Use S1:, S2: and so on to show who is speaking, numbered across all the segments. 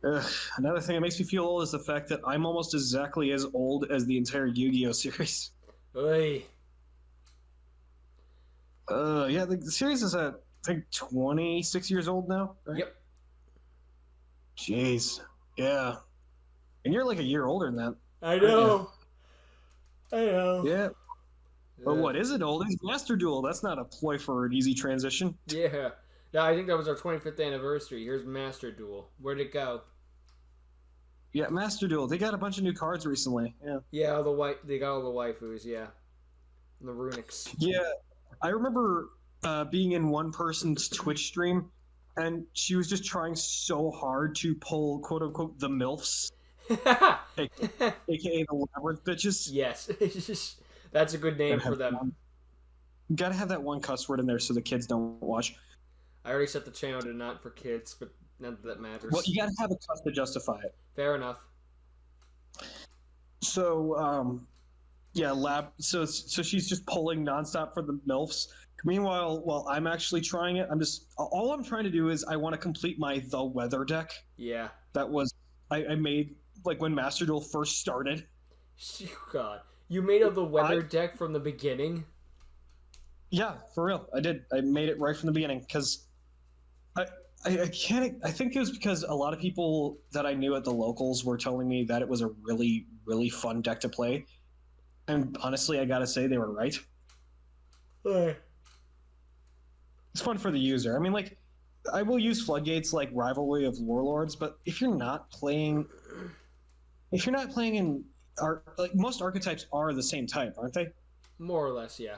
S1: Ugh, another thing that makes me feel old is the fact that I'm almost exactly as old as the entire Yu-Gi-Oh series.
S2: Oy.
S1: Yeah, the series is I think 26 years old now, right?
S2: Yep.
S1: Jeez, yeah, and you're like a year older than that,
S2: I
S1: aren't you?
S2: know. I know.
S1: Yeah, but
S2: Uh,
S1: what is it old? Is Master Duel? That's not a ploy for an easy transition.
S2: yeah. No, I think that was our 25th anniversary. Here's Master Duel. Where'd it go?
S1: Yeah, Master Duel. They got a bunch of new cards recently. Yeah,
S2: Yeah, all the they got all the waifus. Yeah, and the runics.
S1: yeah. I remember being in one person's Twitch stream, and she was just trying so hard to pull "quote unquote" the milfs, aka the labyrinth bitches.
S2: Yes, that's a good name
S1: Gotta
S2: for
S1: have,
S2: them.
S1: gotta have that one cuss word in there so the kids don't watch.
S2: I already set the channel to not for kids, but none that
S1: Well,
S2: matters.
S1: you gotta have a cuss to justify it.
S2: Fair enough.
S1: So, yeah, So she's just pulling nonstop for the milfs. Meanwhile, while I'm actually trying it, all I'm trying to do is I want to complete my the weather deck
S2: Yeah.
S1: that was I made like when Master Duel first started.
S2: God, you made up the
S1: I
S2: weather deck from the beginning.
S1: Yeah, for real, I did. I made it right from the beginning because I, I can't. I think it was because a lot of people that I knew at the locals were telling me that it was a really fun deck to play, and honestly, I gotta say they were right.
S2: Hey.
S1: It's fun for the user. I mean, like, I will use floodgates like Rivalry of Warlords, but if you're not playing in like most archetypes are the same type, aren't they?
S2: More or less, yeah.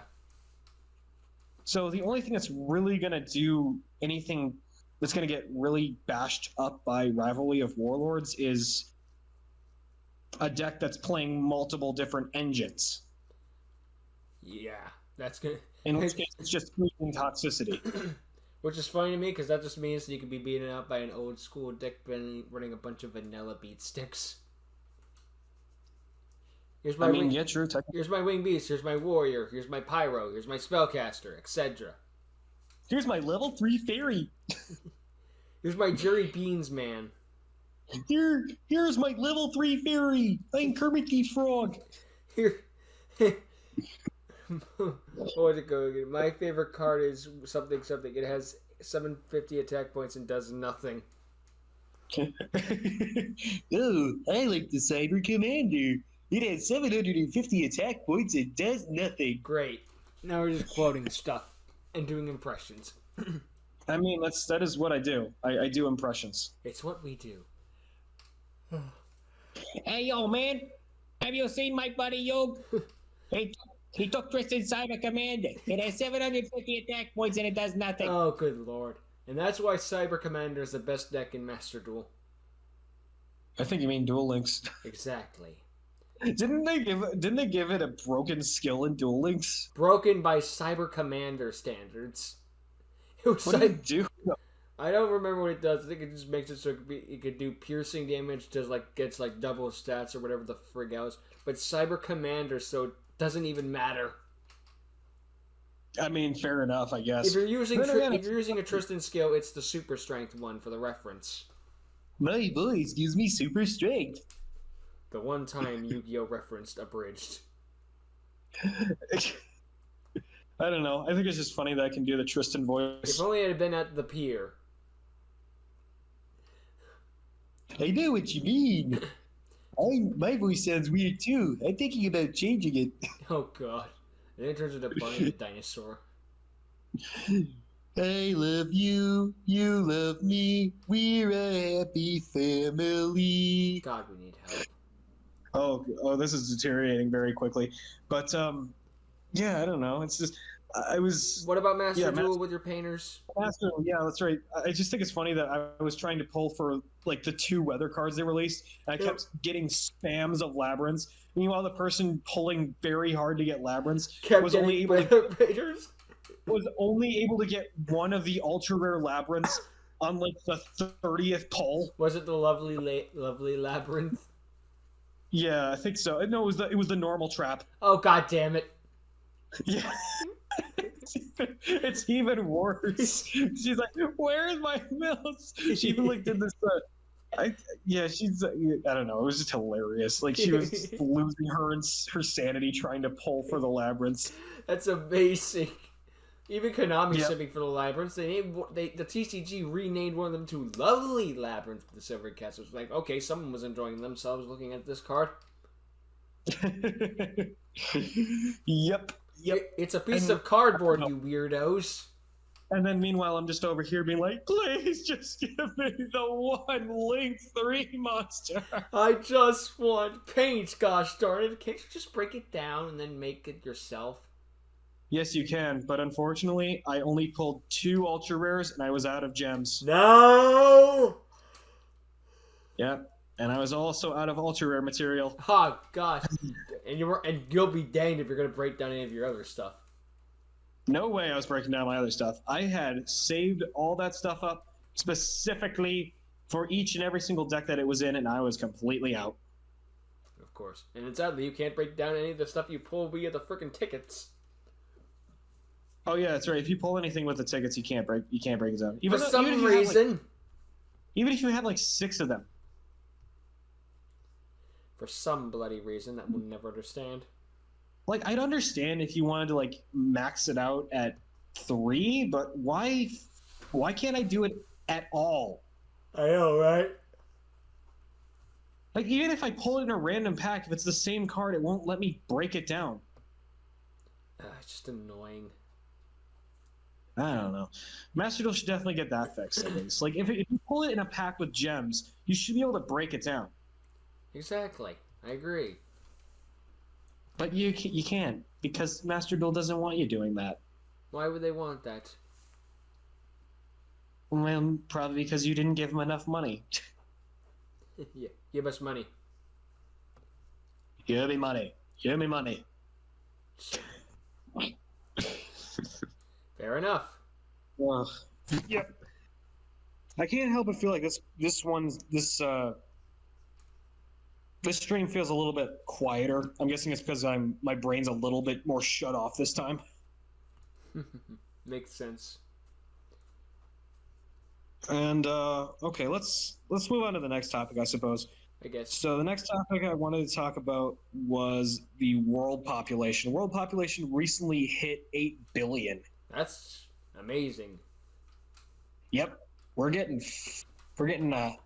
S1: So the only thing that's really gonna do anything that's gonna get really bashed up by Rivalry of Warlords is a deck that's playing multiple different engines.
S2: Yeah, that's good.
S1: In which case, it's just freaking toxicity.
S2: Which is funny to me because that just means that you could be beaten up by an old school deck running a bunch of vanilla beat sticks. Here's my
S1: I mean,
S2: wing.
S1: yeah, true.
S2: Here's my wing beast. Here's my warrior. Here's my pyro. Here's my spellcaster, etc.
S1: Here's my level 3 fairy.
S2: Here's my Jerry Beans man.
S1: Here's my level 3 fairy. I'm Kermit the Frog.
S2: Here. What was it going? My favorite card is something. It has 750 attack points and does nothing.
S1: Oh, I like the Cyber Commander. It has 750 attack points and does nothing.
S2: Great. Now we're just quoting stuff and doing impressions.
S1: I mean, that is what I do. I do impressions.
S2: It's what we do.
S3: Hey, yo, man. Have you seen my buddy Yob? He took Tristan's Cyber Commander. It has 750 attack points and it does nothing.
S2: Oh, good lord. And that's why Cyber Commander is the best deck in Master Duel.
S1: I think you mean Duel Links.
S2: Exactly.
S1: Didn't they give it a broken skill in Duel Links?
S2: Broken by Cyber Commander standards. It was
S1: What did it do?
S2: I don't remember what it does. I think it just makes it so it could do piercing damage, gets like double stats or whatever the frig else. But Cyber Commander, so it doesn't even matter.
S1: I mean, fair enough, I guess.
S2: If you're using a Tristan skill, it's the super strength one for the reference.
S1: My voice gives me super strength.
S2: The one time Yu-Gi-Oh referenced abridged.
S1: I don't know. I think it's just funny that I can do the Tristan voice.
S2: If only it had been at the pier.
S1: I know what you mean. My voice sounds weird too. I'm thinking about changing it.
S2: Oh god. And then it turns into Bunny the dinosaur.
S1: I love you, you love me, we're a happy family.
S2: God, we need help.
S1: Oh, this is deteriorating very quickly. But yeah, I don't know. It's just I was
S2: What about Master
S1: Yeah,
S2: Duel with your painters?
S1: Master. Yeah, that's right. I just think it's funny that I was trying to pull for like the 2 weather cards they released, and I kept getting spams of labyrinths. Meanwhile, the person pulling very hard to get labyrinths was only able to
S2: painters?
S1: was only able to get one of the ultra rare labyrinths on like the 30th pull.
S2: Was it the lovely labyrinth?
S1: Yeah, I think so. No, it was the normal trap.
S2: Oh god damn it.
S1: Yeah. It's even worse. She's like, "Where's my mouse?" She even like did this. Yeah, she's. I don't know. It was just hilarious. Like she was losing her sanity trying to pull for the labyrinths.
S2: That's amazing. Even Konami
S1: Yep.
S2: shipping for the labyrinths. The TCG renamed one of them to Lovely Labyrinth of the Silver Castle. It's like, okay, someone was enjoying themselves looking at this card.
S1: Yep.
S2: It's a piece of cardboard, you weirdos.
S1: And then meanwhile, I'm just over here being like, please just give me the one Link 3 monster.
S2: I just want paint, gosh darn it. Can't you just break it down and then make it yourself?
S1: Yes, you can, but unfortunately, I only pulled 2 ultra rares and I was out of gems.
S2: No!
S1: Yeah, and I was also out of ultra rare material.
S2: Oh gosh. And you'll be danged if you're gonna break down any of your other stuff.
S1: No way I was breaking down my other stuff. I had saved all that stuff up specifically for each and every single deck that it was in, and I was completely out.
S2: Of course. And sadly, you can't break down any of the stuff you pull via the freaking tickets.
S1: Oh yeah, that's right. If you pull anything with the tickets, you can't break it down.
S2: For some reason.
S1: Even if you have like 6 of them.
S2: For some bloody reason that we'll never understand.
S1: Like, I'd understand if you wanted to like max it out at 3, but why can't I do it at all?
S2: I know, right?
S1: Like, even if I pull it in a random pack, if it's the same card, it won't let me break it down.
S2: It's just annoying.
S1: I don't know. Master Duel should definitely get that fixed, at least. Like, if you pull it in a pack with gems, you should be able to break it down.
S2: Exactly. I agree.
S1: But you can't, because Master Duel doesn't want you doing that.
S2: Why would they want that?
S1: Well, probably because you didn't give them enough money.
S2: Yeah, give us money.
S1: Give me money. Give me money.
S2: Fair enough.
S1: Yep. I can't help but feel like this stream feels a little bit quieter. I'm guessing it's because my brain's a little bit more shut off this time.
S2: Makes sense.
S1: And okay, let's move on to the next topic, I suppose.
S2: I guess.
S1: So the next topic I wanted to talk about was the world population. World population recently hit 8 billion.
S2: That's amazing.
S1: Yep, we're getting I'm not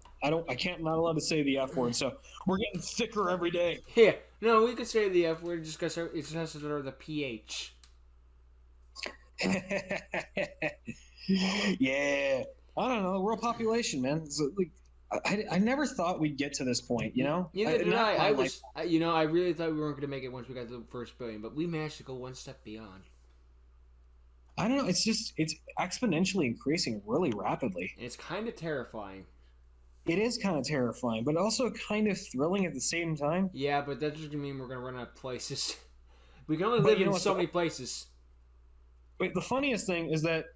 S1: allowed to say the F word, so we're getting thicker every day.
S2: Yeah, no, we could say the F word just because it just has to do with the PH.
S1: Yeah, I don't know. World population, man. It's like, I never thought we'd get to this point, you know?
S2: Neither did I. I really thought we weren't going to make it once we got to the first billion, but we managed to go one step beyond.
S1: I don't know. It's exponentially increasing really rapidly.
S2: And it's kind of terrifying.
S1: It is kind of terrifying, but also kind of thrilling at the same time.
S2: Yeah, but that doesn't mean we're going to run out of places. We can only live in so many places.
S1: Wait, the funniest thing is that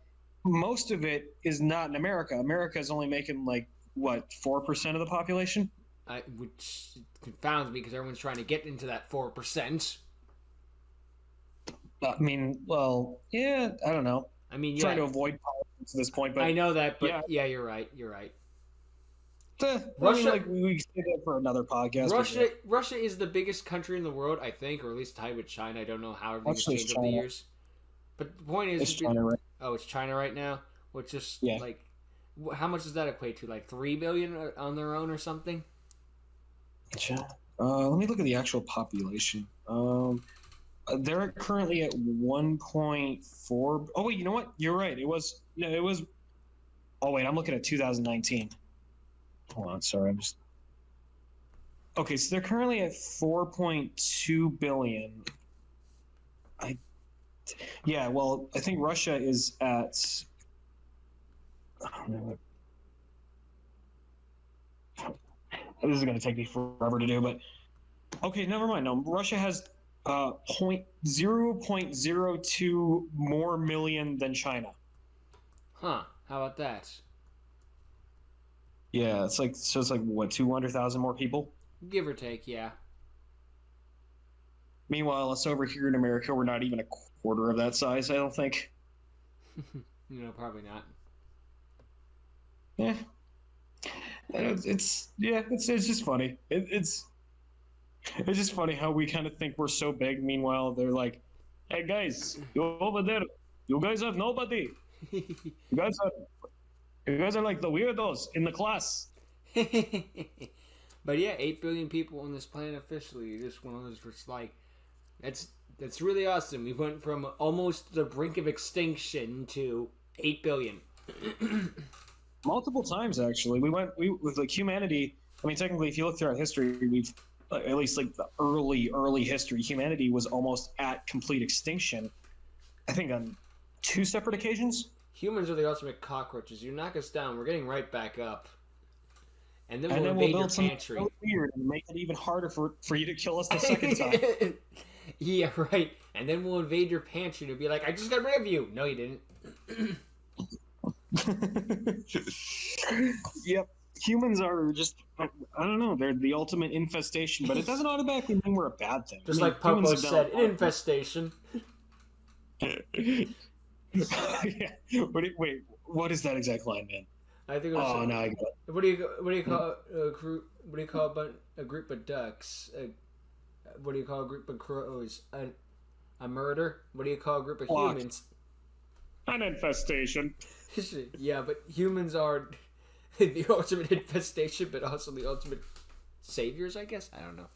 S1: most of it is not in America. America is only making, like, what, 4% of the population?
S2: Which confounds me because everyone's trying to get into that 4%.
S1: I mean, well, yeah, I don't know.
S2: I mean, yeah.
S1: Trying to avoid politics at this point, but
S2: I know that, but yeah, you're right.
S1: Russia, I mean, like, we can say that for another podcast.
S2: Russia is the biggest country in the world, I think, or at least tied with China. I don't know how everything's changed over the years. But the point is,
S1: it's China, right?
S2: Oh, it's China right now, which is
S1: yeah.
S2: Like, how much does that equate to? Like 3 billion on their own or something?
S1: Let me look at the actual population. They're currently at 1.4. Oh wait, you know what? You're right. It was. Oh wait, I'm looking at 2019. Hold on, sorry. Okay, so they're currently at 4.2 billion. Yeah, well, I think Russia is at. This is going to take me forever to do, but okay, never mind. No, Russia has 0.02 more million than China.
S2: Huh? How about that?
S1: Yeah, it's like what, 200,000 more people,
S2: give or take. Yeah.
S1: Meanwhile, us over here in America, we're not even a quarter of that size. I don't think.
S2: No, probably not.
S1: Yeah. And it's just funny. It's just funny how we kind of think we're so big. Meanwhile, they're like, "Hey guys, you over there, you guys have nobody. You guys are like the weirdos in the class."
S2: But yeah, 8 billion people on this planet officially. Just one of those where it's like, that's really awesome. We went from almost the brink of extinction to 8 billion.
S1: Multiple times, actually. We with like humanity. I mean, technically, if you look throughout history, we've at least like the early history, humanity was almost at complete extinction. I think on 2 separate occasions.
S2: Humans are the ultimate cockroaches. You knock us down, we're getting right back up. And then
S1: And
S2: we'll
S1: then we'll
S2: invade your
S1: build something
S2: pantry.
S1: so weird and make it even harder for you to kill us the second time.
S2: Yeah, right. And then we'll invade your pantry and be like, I just got rid of you. No, you didn't.
S1: Yep. Humans are just, I don't know, they're the ultimate infestation, but it doesn't automatically mean we're a bad thing.
S2: Just
S1: I mean,
S2: like Popo
S1: humans have
S2: said,
S1: done-
S2: an infestation.
S1: Yeah. Wait, what is that exact line, man?
S2: I think it was.
S1: Oh, now I got it.
S2: What do you call a group? What do you call a group of ducks? What do you call a group of crows? A murder? What do you call a group of
S1: Flock.
S2: humans?
S1: An infestation.
S2: Yeah, but humans are the ultimate infestation, but also the ultimate saviors, I guess. I don't know.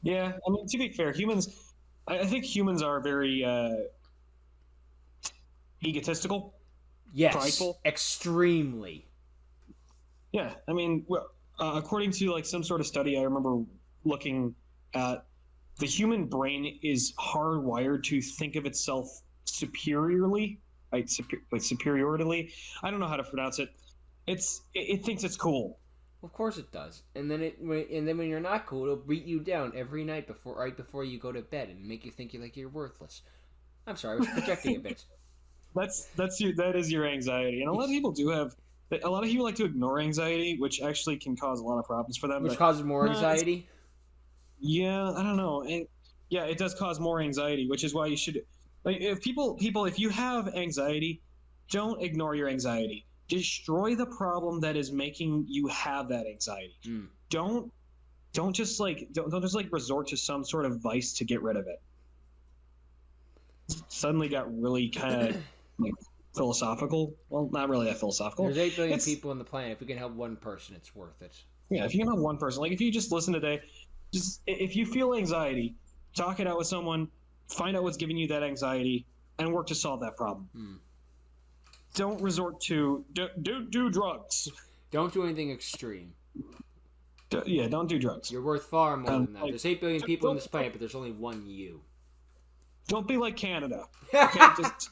S1: Yeah, I mean, to be fair, humans, I think humans are very egotistical.
S2: Yes,
S1: Prideful?
S2: extremely.
S1: Yeah, I mean, according to like some sort of study, I remember looking at the human brain is hardwired to think of itself superiorly, like superiorly. I don't know how to pronounce it. It thinks it's cool.
S2: Of course it does. And then when you're not cool, it'll beat you down every night right before you go to bed and make you think you're worthless. I'm sorry, I was projecting a bit.
S1: That is your anxiety, and a lot of people do have. A lot of people like to ignore anxiety, which actually can cause a lot of problems for them.
S2: Which
S1: but-
S2: causes more
S1: No,
S2: anxiety.
S1: Yeah, I don't know. Yeah, it does cause more anxiety, which is why you should. Like, if if you have anxiety, don't ignore your anxiety. Destroy the problem that is making you have that anxiety.
S2: Mm.
S1: Don't just resort to some sort of vice to get rid of it. Suddenly got really kind of like philosophical. Well, not really that philosophical.
S2: There's 8 billion
S1: It's-
S2: people on the planet. If we can help one person, it's worth it.
S1: Yeah, if you can have one person, like if you just listen today, just if you feel anxiety, talk it out with someone, find out what's giving you that anxiety, and work to solve that problem.
S2: Hmm.
S1: Don't resort to do drugs.
S2: Don't do anything extreme.
S1: Don't do drugs.
S2: You're worth far more than that.
S1: like,
S2: There's 8 billion people on this planet, but there's only one you.
S1: Don't be like Canada. You can't just